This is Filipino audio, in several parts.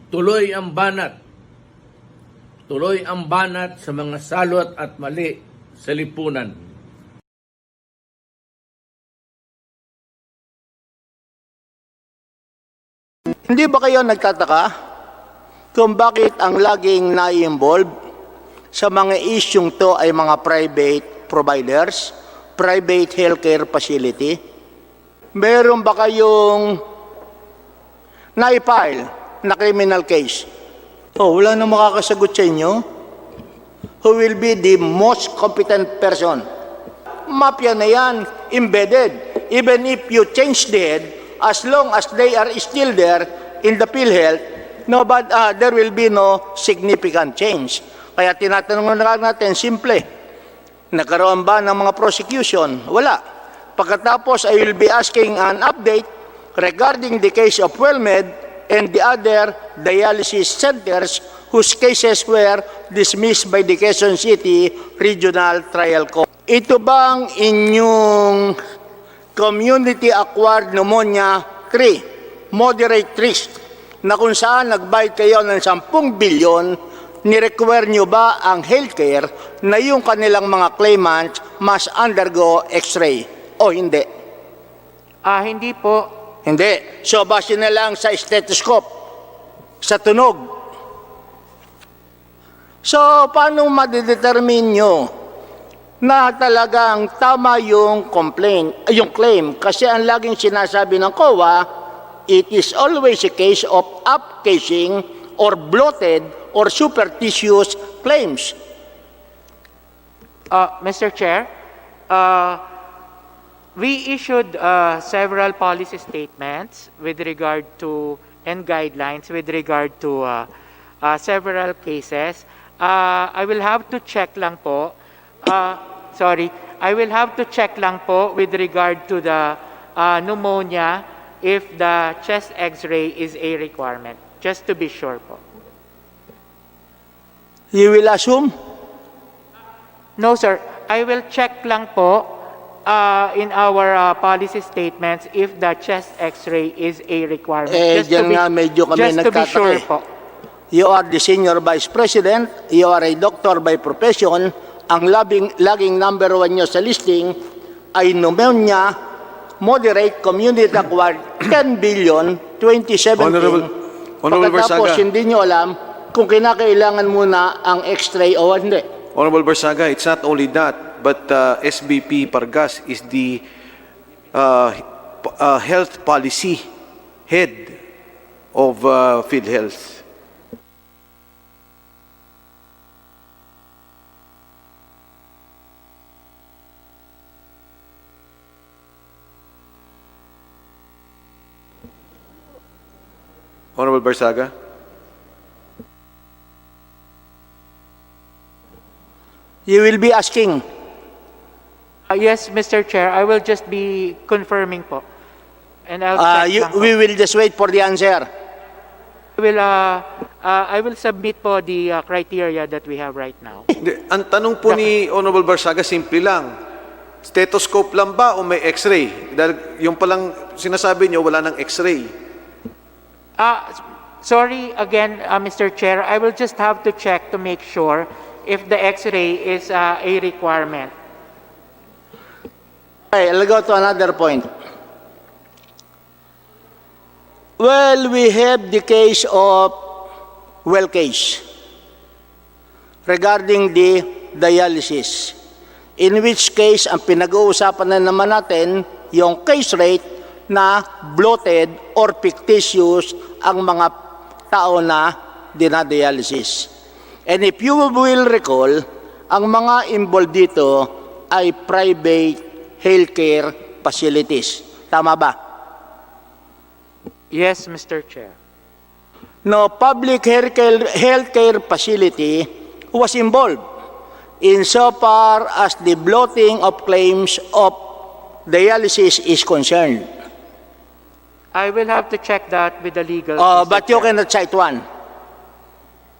Tuloy ang banat. Tuloy ang banat sa mga salot at mali sa lipunan. Hindi ba kayo nagtataka kung bakit ang laging na-involve sa mga isyung to ay mga private providers, private healthcare facility? Meron ba kayong na-file na criminal case? Oh, wala na makakasagot sa inyo. Who will be the most competent person? Mafia na yan, embedded. Even if you change the head, as long as they are still there in the Philhealth, there will be no significant change. Kaya tinatanong natin, simple, nagkaroon ba ng mga prosecution? Wala. Pagkatapos, I will be asking an update regarding the case of WellMed and the other dialysis centers whose cases were dismissed by the Quezon City Regional Trial Court. Ito bang inyong community-acquired pneumonia 3, moderate risk, na kung saan nagbayad kayo ng 10 bilyon, ni-require nyo ba ang healthcare na yung kanilang mga claimants must undergo x-ray? O hindi? Hindi po. Hindi. So, base na lang sa stethoscope, sa tunog. So, paano madidetermine nyo na talagang tama yung yung claim? Kasi ang laging sinasabi ng COA, it is always a case of upcasing or bloated or superstitious claims. Mr. Chair, we issued several policy statements with regard to and guidelines with regard to several cases. I will have to check lang po. I will have to check lang po with regard to the pneumonia if the chest x-ray is a requirement, just to be sure po. You will assume? No, sir. I will check lang po in our policy statements if the chest x-ray is a requirement. Diyan nga medyo kami just to be sure nagtataka. po. You are the senior vice president, you are a doctor by profession, ang laging number 1 nyo sa listing ay pneumonia, moderate, community-acquired, 10 billion, 2017. Honorable Pagkatapos, Barzaga. hindi nyo alam kung kinakailangan muna ang x-ray o hindi. Honorable Barzaga, it's not only that, but SBP Pargas is the health policy head of Philhealth. Honorable Barzaga. You will be asking. Yes, Mr. Chair. I will just be confirming po. And I'll check lang po. We will just wait for the answer. I will submit po the criteria that we have right now. Ang tanong po ni Honorable Barzaga, simple lang. Stethoscope lang ba o may x-ray? Dahil yung palang sinasabi nyo, wala ng x-ray. Sorry again, Mr. Chair. I will just have to check to make sure if the x-ray is a requirement. Okay, I'll go to another point. Well, we have the case of case regarding the dialysis, in which case ang pinag-uusapan na naman natin yung case rate na bloated or fictitious ang mga tao na dinadialysis. And if you will recall, ang mga involved dito ay private healthcare facilities. Tama ba? Yes, Mr. Chair. No public healthcare facility was involved insofar as the bloating of claims of dialysis is concerned. I will have to check that with the legal. But you cannot cite one.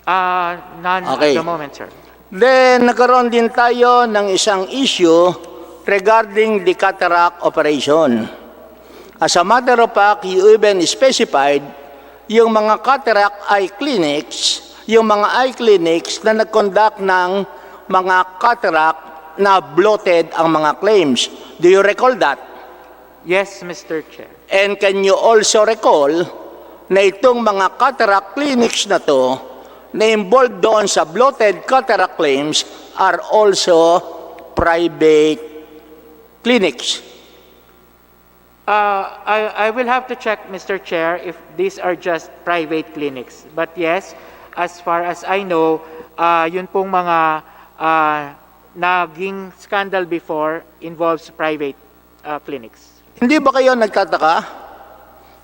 None Okay. at the moment, sir. Then, nagkaroon din tayo ng isang issue regarding the cataract operation. As a matter of fact, you even specified yung mga cataract eye clinics, yung mga eye clinics na nag-conduct ng mga cataract na bloated ang mga claims. Do you recall that? Yes, Mr. Chair. And can you also recall na itong mga cataract clinics na to na involved doon sa bloated cataract claims are also private clinics? I will have to check, Mr. Chair, if these are just private clinics. But yes, as far as I know, yun pong mga naging scandal before involves private clinics. Hindi ba kayo nagtataka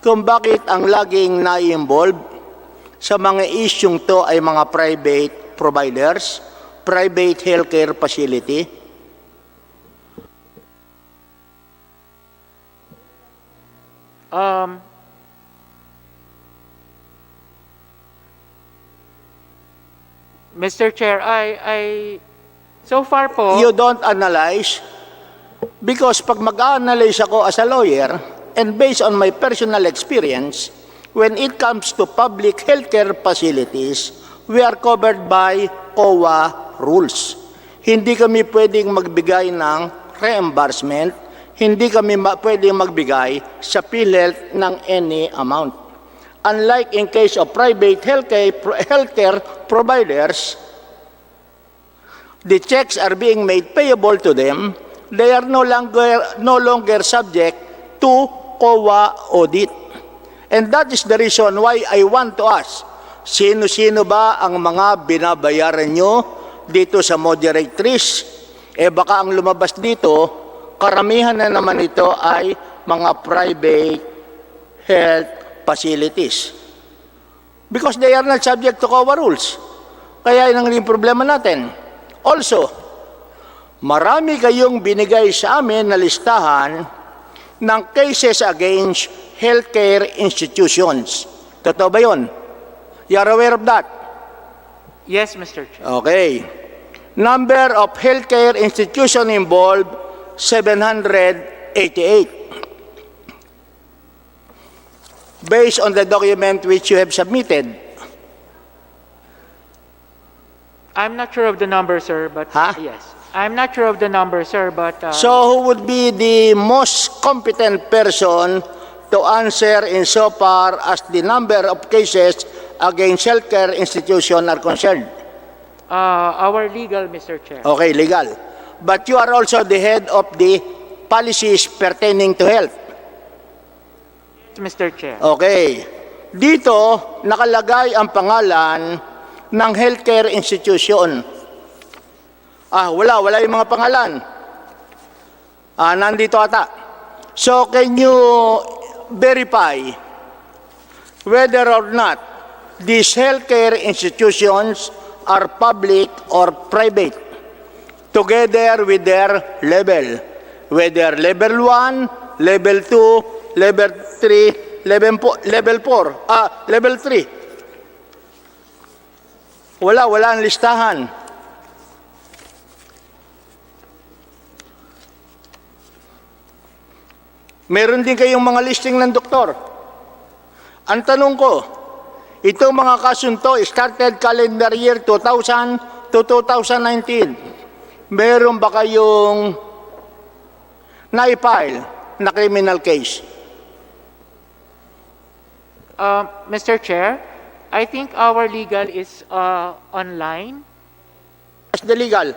kung bakit ang laging na-involve sa mga isyong to ay mga private providers, private healthcare facility? Mr. Chair, so far po, You don't analyze because pag mag-analyze ako as a lawyer and based on my personal experience, when it comes to public healthcare facilities, we are covered by COA rules. Hindi kami pwedeng magbigay ng reimbursement, hindi kami pwedeng magbigay sa Philhealth ng any amount. Unlike in case of private healthcare providers, the checks are being made payable to them. They are no longer subject to COA audit. And that is the reason why I want to ask, sino-sino ba ang mga binabayaran nyo dito sa moderatrice? Baka ang lumabas dito, karamihan na naman ito ay mga private health facilities. Because they are not subject to COA rules. Kaya yun ang naging problema natin. Also, marami kayong binigay sa amin na listahan ng cases against healthcare institutions. Totoo ba yun? You are aware of that? yes, Mr. Chair. Okay. Number of healthcare institutions involved, 788. Based on the document which you have submitted. I'm not sure of the number, sir, but Huh? yes. I'm not sure of the number, sir, but So who would be the most competent person to answer insofar as the number of cases against healthcare institutions are concerned? our legal, Mr. Chair. Okay, legal. But you are also the head of the policies pertaining to health. Mr. Chair. Okay. Dito, nakalagay ang pangalan ng healthcare institution. Wala yung mga pangalan. Nandito ata. So, can you verify whether or not these healthcare institutions are public or private, together with their level, whether level 1, level 2, level 3, level 4, level 3. Wala ang listahan. Meron din kayong mga listing ng doktor. Ang tanong ko, itong mga kasunto started calendar year 2000 to 2019. Meron ba kayong na-file na criminal case? Mr. Chair, I think our legal is online. As the legal.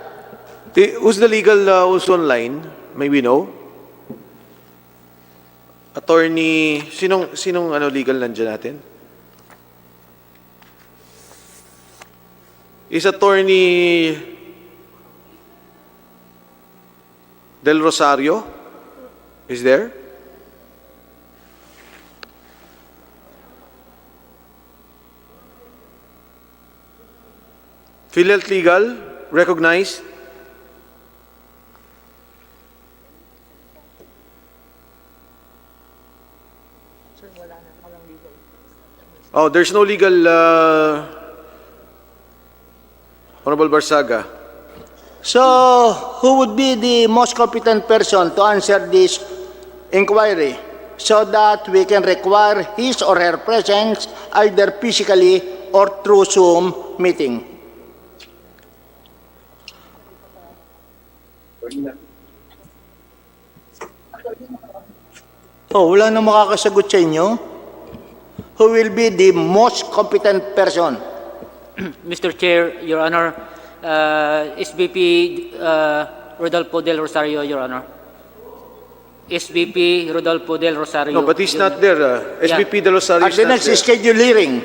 Who's the legal who's online? May we know? Attorney, sinong legal nandiyan natin? Is Attorney Del Rosario is there? Philhealth Legal, recognized. Oh, there's no legal, Honorable Barzaga. So, who would be the most competent person to answer this inquiry? so that we can require his or her presence either physically or through Zoom meeting. Oh, wala na makakasagot sa inyo. Who will be the most competent person? Mr. Chair, Your Honor, SVP Rodolfo Del Rosario, Your Honor. SVP Rodolfo Del Rosario. No, but he's Your not there. SVP De Rosario At is the not next there. scheduled hearing.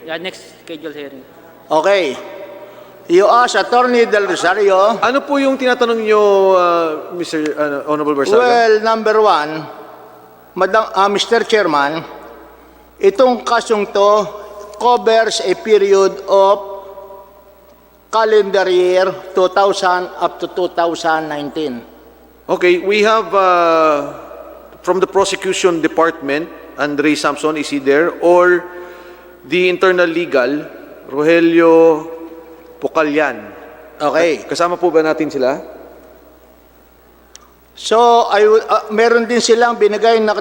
Yeah, next scheduled hearing. Okay. You ask Attorney Del Rosario. Ano po yung tinatanong nyo, Mr. Honorable Barzaga? Well, number one, Mr. Chairman, itong kasong to covers a period of calendar year 2000 up to 2019. Okay, we have from the prosecution department, Andre Samson, is he there? Or the internal legal, Rogelio Pocalyan. Okay. Kasama po ba natin sila? So, meron din silang binigay na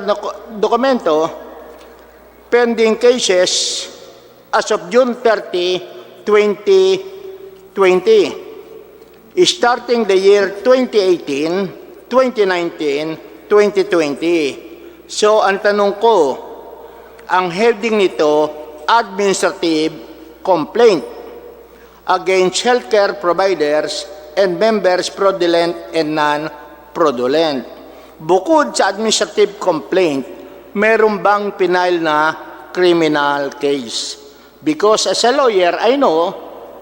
dokumento, pending cases as of June 30, 2020. Starting the year 2018, 2019, 2020. So, ang tanong ko, ang heading nito, administrative complaint against healthcare providers and members fraudulent and non-fraudulent. Bukod sa administrative complaint, meron bang pinail na criminal case? Because as a lawyer, I know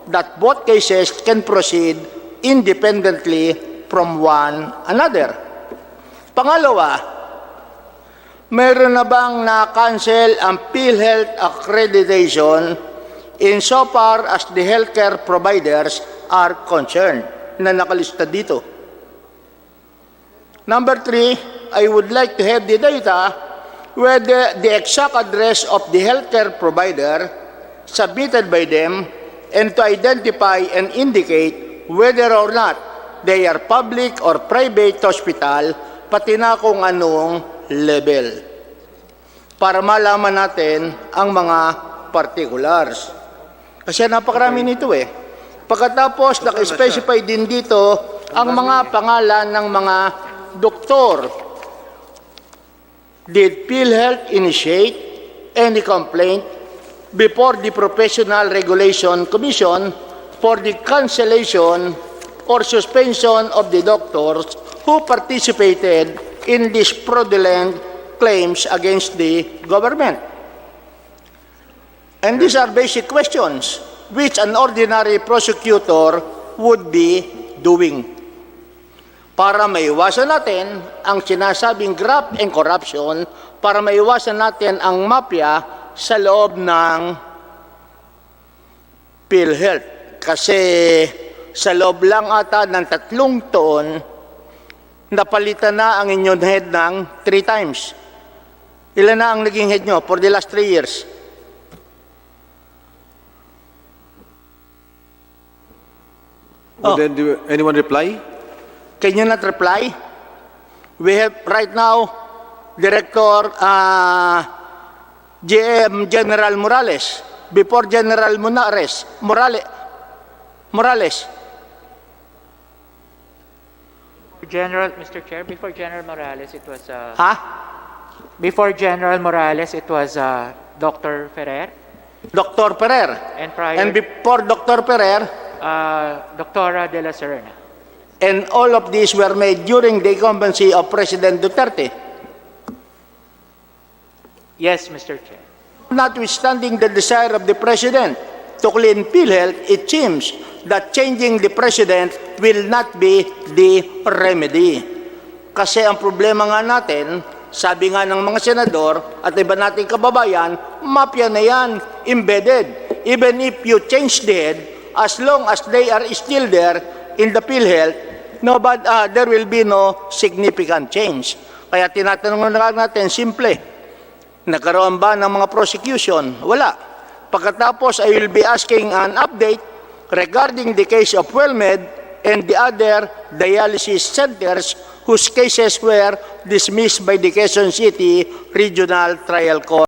that both cases can proceed independently from one another. Pangalawa, meron na bang na-cancel ang Philhealth accreditation insofar as the healthcare providers are concerned na nakalista dito? Number 3, I would like to have the data whether the exact address of the healthcare provider submitted by them and to identify and indicate whether or not they are public or private hospital, pati na kung anong level, para malaman natin ang mga particulars. Kasi napakarami nito eh. Pagkatapos, naka-specify din dito ang mga pangalan ng mga doktor. Did Philhealth initiate any complaint before the Professional Regulation Commission for the cancellation or suspension of the doctors who participated in these fraudulent claims against the government? And these are basic questions which an ordinary prosecutor would be doing para maiwasan natin ang sinasabing graft and corruption, para maiwasan natin ang mafia sa loob ng Philhealth. Kasi sa loob lang ata ng 3 taon, napalitan na ang inyong head ng 3 times. Ilan na ang naging head nyo for the last 3 years? Would anyone reply? Can you not reply? We have right now Director GM General Morales. Before General Morales. General, Mr. Chair, before General Morales, it was Before General Morales, it was Dr. Ferrer, Dr. Ferrer. and prior And before Dr. Ferrer, Doctora de la Serna. and all of these were made during the incumbency of President Duterte. Yes, Mr. Chair. Notwithstanding the desire of the President to clean Philhealth, it seems that changing the President will not be the remedy. Kasi ang problema nga natin, sabi nga ng mga senador at iba nating kababayan, mafia na yan, embedded. Even if you change the head, as long as they are still there in the Philhealth, there will be no significant change. Kaya tinatanong na natin, simple, nagkaroon ba ng mga prosecution? Wala. Pagkatapos, I will be asking an update regarding the case of WellMed and the other dialysis centers whose cases were dismissed by the Quezon City Regional Trial Court.